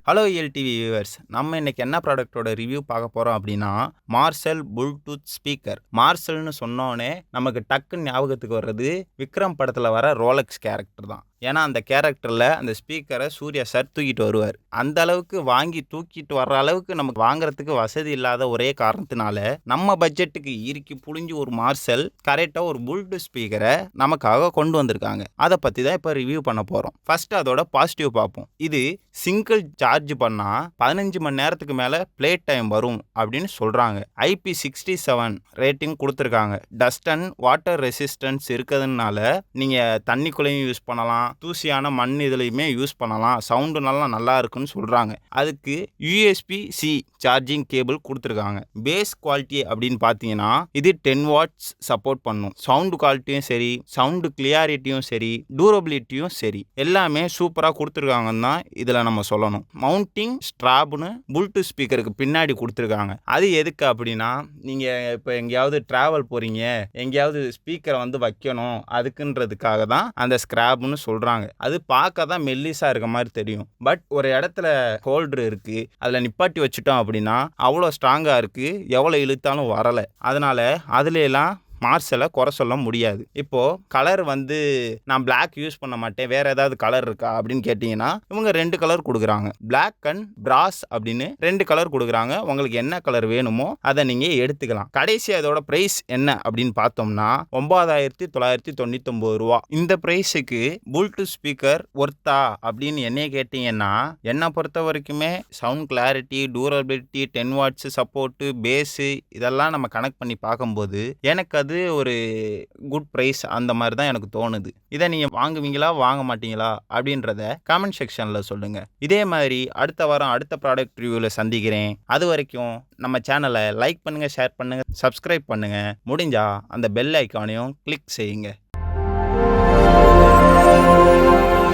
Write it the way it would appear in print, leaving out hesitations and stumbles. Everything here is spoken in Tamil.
ஹலோ எல்டிவி வியூவர்ஸ், நம்ம இன்னைக்கு என்ன ப்ராடக்ட்டோட ரிவ்யூ பார்க்க போகிறோம் அப்படின்னா மார்செல் ப்ளூடூத் ஸ்பீக்கர். மார்செல்னு சொன்னோடனே நமக்கு டக்குன்னு ஞாபகத்துக்கு வர்றது விக்ரம் படத்தில் வர ரோலக்ஸ் கேரக்டர் தான். ஏன்னா அந்த கேரக்டரில் அந்த ஸ்பீக்கரை சூர்யா சார் தூக்கிட்டு வருவார். அந்த அளவுக்கு வாங்கி தூக்கிட்டு வர்ற அளவுக்கு நமக்கு வாங்குறதுக்கு வசதி இல்லாத ஒரே காரணத்தினால நம்ம பட்ஜெட்டுக்கு இறுக்கி புழிஞ்சு ஒரு மார்செல் கரெக்டாக ஒரு ப்ளூடூத் ஸ்பீக்கரை நமக்காக கொண்டு வந்திருக்காங்க. அதை பற்றி தான் இப்போ ரிவ்யூ பண்ண போகிறோம். ஃபர்ஸ்ட் அதோட பாசிட்டிவ் பார்ப்போம். இது சிங்கிள் சார்ஜ் பண்ணால் 15 மணி நேரத்துக்கு மேலே ப்ளே டைம் வரும் அப்படின்னு சொல்கிறாங்க. IP67 ரேட்டிங் கொடுத்துருக்காங்க. டஸ்ட் அண்ட் வாட்டர் ரெசிஸ்டன்ஸ் இருக்கிறதுனால நீங்கள் தண்ணிக்குள்ளேயும் யூஸ் பண்ணலாம், தூசியான மண் இதுலையுமே யூஸ் பண்ணலாம். சவுண்டு நல்லா இருக்குன்னு சொல்கிறாங்க. அதுக்கு USB-C சார்ஜிங் கேபிள் கொடுத்துருக்காங்க. பேஸ் குவாலிட்டி அப்படின்னு பார்த்தீங்கன்னா இது 10 வாட்ஸ் சப்போர்ட் பண்ணும். சவுண்டு குவாலிட்டியும் சரி, சவுண்டு கிளியாரிட்டியும் சரி, டூரபிலிட்டியும் சரி, எல்லாமே சூப்பராக கொடுத்துருக்காங்கன்னு தான் இதில் நம்ம சொல்லணும். மவுண்டிங் ஸ்ட்ராப்னு ப்ளூடூத் ஸ்பீக்கருக்கு பின்னாடி கொடுத்துருக்காங்க. அது எதுக்கு அப்படின்னா நீங்கள் இப்போ எங்கேயாவது ட்ராவல் போகிறீங்க, எங்கேயாவது ஸ்பீக்கரை வந்து வைக்கணும், அதுக்குன்றதுக்காக தான் அந்த ஸ்கிராப்னு சொல்கிறாங்க. அது பார்க்க தான் மெல்லிஸாக இருக்க மாதிரி தெரியும். பட் ஒரு இடத்துல ஹோல்டர் இருக்குது, அதில் நிப்பாட்டி வச்சுட்டோம் அப்படின்னா அவ்வளோ ஸ்ட்ராங்காக இருக்குது, எவ்வளோ இழுத்தாலும் வரலை. அதனால் அதுலெல்லாம் மார்செலை குறை சொல்ல முடியாது. இப்போது கலர் வந்து நான் பிளாக் யூஸ் பண்ண மாட்டேன், வேறு ஏதாவது கலர் இருக்கா அப்படின்னு கேட்டிங்கன்னா இவங்க 2 கலர் கொடுக்குறாங்க. பிளாக் அண்ட் பிராஸ் அப்படின்னு 2 கலர் கொடுக்குறாங்க. உங்களுக்கு என்ன கலர் வேணுமோ அதை நீங்கள் எடுத்துக்கலாம். கடைசி அதோட ப்ரைஸ் என்ன அப்படின்னு பார்த்தோம்னா 9999 ரூபா. இந்த ப்ரைஸுக்கு ப்ளூடூத் ஸ்பீக்கர் ஒர்த்தா அப்படின்னு என்னைய கேட்டிங்கன்னா என்னை பொறுத்த வரைக்குமே sound clarity, durability, 10 watts support, bass இதெல்லாம் நம்ம கனெக்ட் பண்ணி பார்க்கும்போது எனக்கு அது ஒரு குட் ப்ரைஸ் அந்த மாதிரி தான் எனக்கு தோணுது. இதை நீங்கள் வாங்குவீங்களா வாங்க மாட்டீங்களா அப்படின்றத கமெண்ட் செக்ஷனில் சொல்லுங்கள். இதே மாதிரி அடுத்த வாரம் அடுத்த ப்ராடக்ட் ரிவ்யூவில் சந்திக்கிறேன். அது வரைக்கும் நம்ம சேனலை லைக் பண்ணுங்கள், ஷேர் பண்ணுங்கள், சப்ஸ்கிரைப் பண்ணுங்கள். முடிஞ்சால் அந்த பெல் ஐக்கானையும் கிளிக் செய்யுங்க.